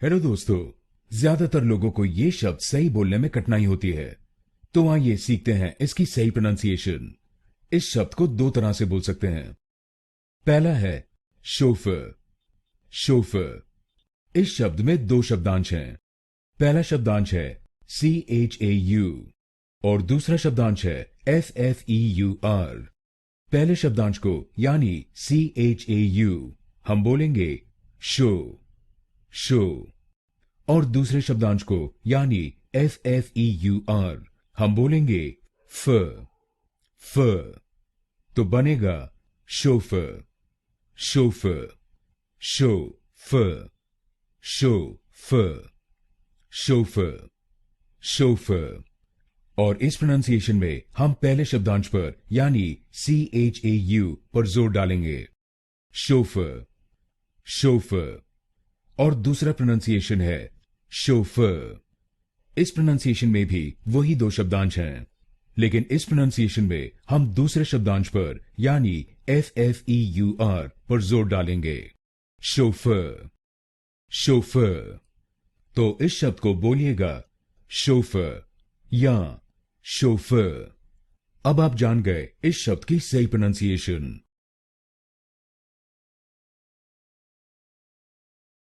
Hello दोस्तों। ज्यादातर लोगों को ये शब्द सही बोलने में कठिनाई होती है, तो आइए सीखते हैं इसकी सही प्रोनाउंसिएशन। इस शब्द को दो तरह से बोल सकते हैं। पहला है शोफर। शोफर। इस शब्द में दो शब्दांश हैं। पहला शब्दांश है CHAU और दूसरा शब्दांश है FFEUR। पहले शब्दांश को यानी CHAU हम बोलेंगे शो, शो, और दूसरे शब्दांश को यानी FFEUR हम बोलेंगे फ, फ। तो बनेगा chauffeur, chauffeur, chauffeur, chauffeur, chauffeur, chauffeur. और इस प्रोनाउंसिएशन में हम पहले शब्दांश पर यानी CHAU पर जोर डालेंगे। Chauffeur, chauffeur. और दूसरा प्रोनाउंसिएशन है शोफर। इस प्रोनाउंसिएशन में भी वही दो शब्दांश हैं, लेकिन इस प्रोनाउंसिएशन में हम दूसरे शब्दांश पर यानी FFEUR पर जोर डालेंगे। Chauffeur, chauffeur. तो इस शब्द को बोलिएगा शोफर या शोफर। अब आप जान गए इस शब्द की सही प्रोनाउंसिएशन।